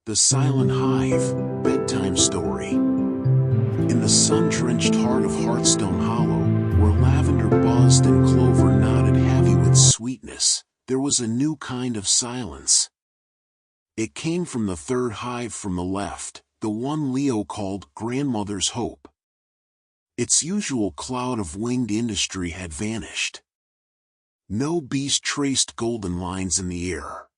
The Silent Hive, Bedtime Story. In the sun-drenched heart of Hearthstone Hollow, where lavender buzzed and clover nodded heavy with sweetness, there was a new kind of silence. It came from the third hive from the left, the one Leo called Grandmother's Hope. Its usual cloud of winged industry had vanished. No bees traced golden lines in the air.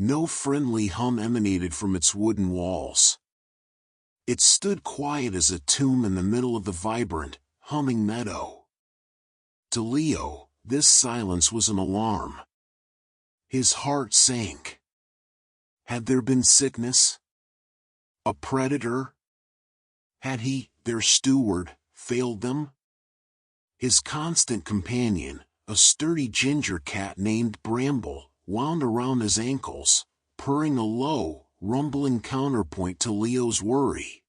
No friendly hum emanated from its wooden walls. It stood quiet as a tomb in the middle of the vibrant, humming meadow. To Leo, this silence was an alarm. His heart sank. Had there been sickness? A predator? Had he, their steward, failed them? His constant companion, a sturdy ginger cat named Bramble, wound around his ankles, purring a low, rumbling counterpoint to Leo's worry.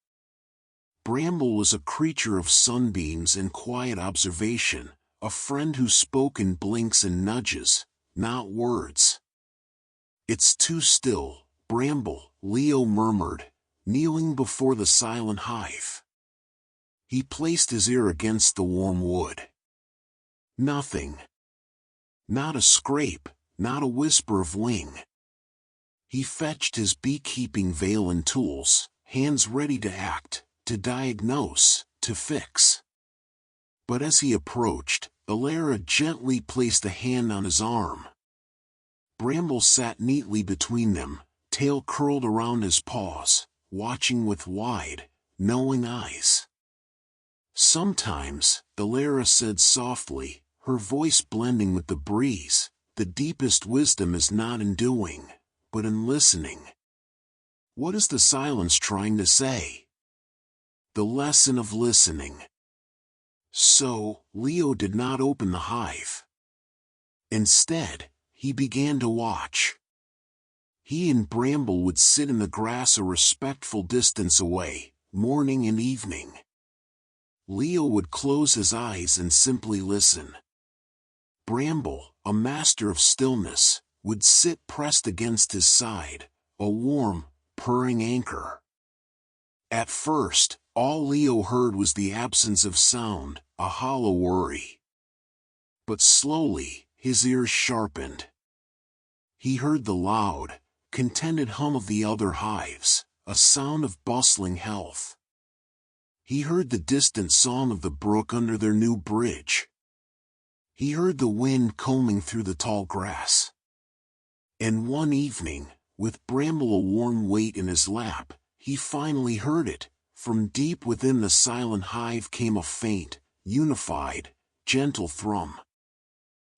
Bramble was a creature of sunbeams and quiet observation, a friend who spoke in blinks and nudges, not words. "It's too still, Bramble," Leo murmured, kneeling before the silent hive. He placed his ear against the warm wood. Nothing. Not a scrape. Not a whisper of wing. He fetched his beekeeping veil and tools, hands ready to act, to diagnose, to fix. But as he approached, Alara gently placed a hand on his arm. Bramble sat neatly between them, tail curled around his paws, watching with wide, knowing eyes. "Sometimes," Alara said softly, her voice blending with the breeze, "the deepest wisdom is not in doing, but in listening." What is the silence trying to say? The lesson of listening. So, Leo did not open the hive. Instead, he began to watch. He and Bramble would sit in the grass a respectful distance away, morning and evening. Leo would close his eyes and simply listen. Bramble, a master of stillness, would sit pressed against his side, a warm, purring anchor. At first, all Leo heard was the absence of sound, a hollow worry. But slowly, his ears sharpened. He heard the loud, contented hum of the other hives, a sound of bustling health. He heard the distant song of the brook under their new bridge. He heard the wind combing through the tall grass. And one evening, with Bramble a warm weight in his lap, he finally heard it. From deep within the silent hive came a faint, unified, gentle thrum.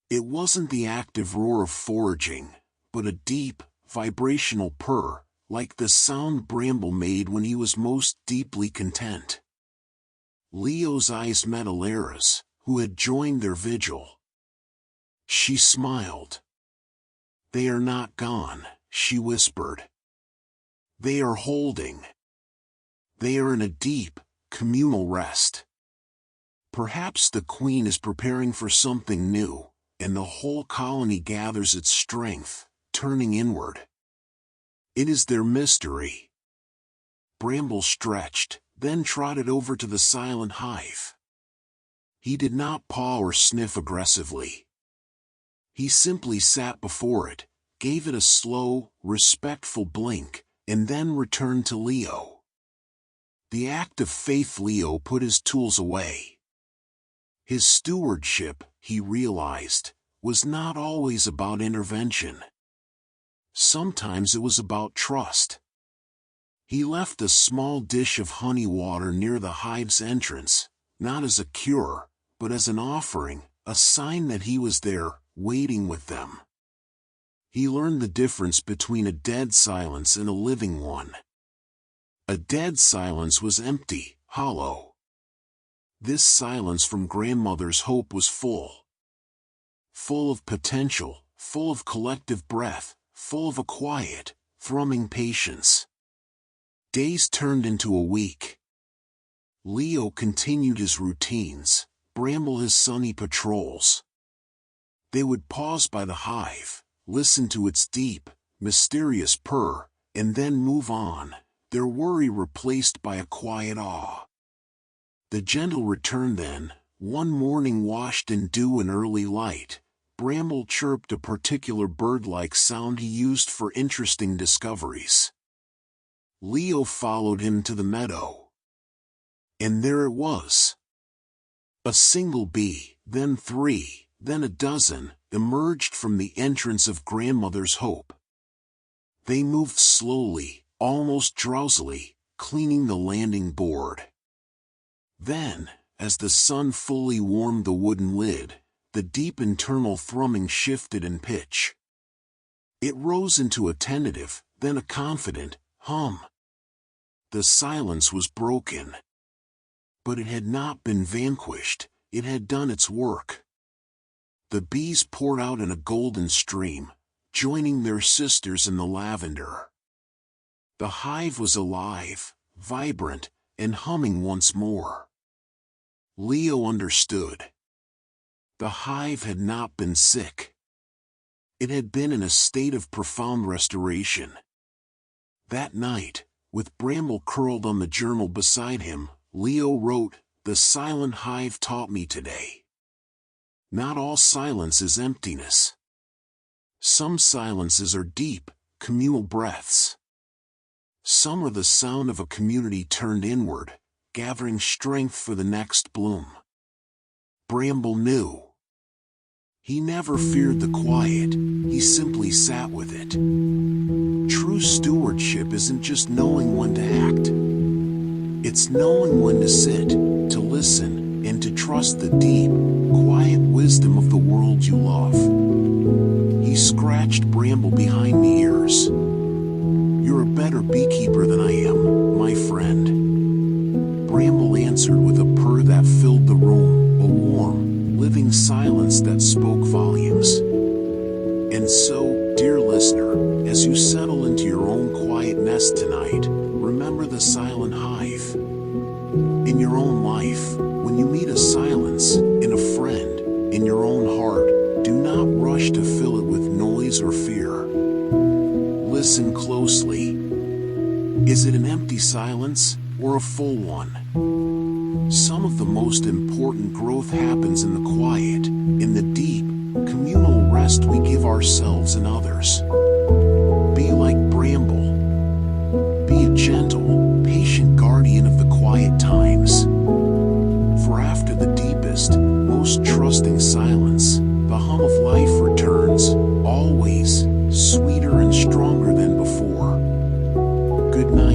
It wasn't the active roar of foraging, but a deep, vibrational purr, like the sound Bramble made when he was most deeply content. Leo's eyes met Alara's, who had joined their vigil. She smiled. "They are not gone," she whispered. "They are holding. They are in a deep, communal rest. Perhaps the queen is preparing for something new, and the whole colony gathers its strength, turning inward. It is their mystery." Bramble stretched, then trotted over to the silent hive. He did not paw or sniff aggressively. He simply sat before it, gave it a slow, respectful blink, and then returned to Leo. The act of faith. Leo put his tools away. His stewardship, he realized, was not always about intervention. Sometimes it was about trust. He left a small dish of honey water near the hive's entrance, not as a cure, but as an offering, a sign that he was there, waiting with them. He learned the difference between a dead silence and a living one. A dead silence was empty, hollow. This silence from Grandmother's Hope was full. Full of potential, full of collective breath, full of a quiet, thrumming patience. Days turned into a week. Leo continued his routines, Bramble his sunny patrols. They would pause by the hive, listen to its deep, mysterious purr, and then move on, their worry replaced by a quiet awe. The gentle return then, one morning washed in dew and early light. Bramble chirped a particular bird-like sound he used for interesting discoveries. Leo followed him to the meadow. And there it was. A single bee, then 3, then a dozen, emerged from the entrance of Grandmother's Hope. They moved slowly, almost drowsily, cleaning the landing board. Then, as the sun fully warmed the wooden lid, the deep internal thrumming shifted in pitch. It rose into a tentative, then a confident hum. The silence was broken. But it had not been vanquished, it had done its work. The bees poured out in a golden stream, joining their sisters in the lavender. The hive was alive, vibrant, and humming once more. Leo understood. The hive had not been sick. It had been in a state of profound restoration. That night, with Bramble curled on the journal beside him, Leo wrote, "The Silent Hive taught me today. Not all silence is emptiness. Some silences are deep, communal breaths. Some are the sound of a community turned inward, gathering strength for the next bloom." Bramble knew. He never feared the quiet, he simply sat with it. True stewardship isn't just knowing when to act. It's knowing when to sit, to listen, and to trust the deep, quiet wisdom of the world you love. He scratched Bramble behind the ears. "You're a better beekeeper than I am, my friend." Bramble answered with a purr that filled the room, a warm, living silence that spoke volumes. And so, dear listener, as you settle into your own quiet nest tonight, remember the silent hive. In your own life, when you meet a silence, in a friend, in your own heart, do not rush to fill it with noise or fear. Listen closely. Is it an empty silence, or a full one? Some of the most important growth happens in the quiet, in the deep, communal rest we give ourselves and others. Be like Bramble. Be a gentle, patient guardian of the quiet times. For after the deepest, most trusting silence, the hum of life returns, always, sweeter and stronger than before. Good night.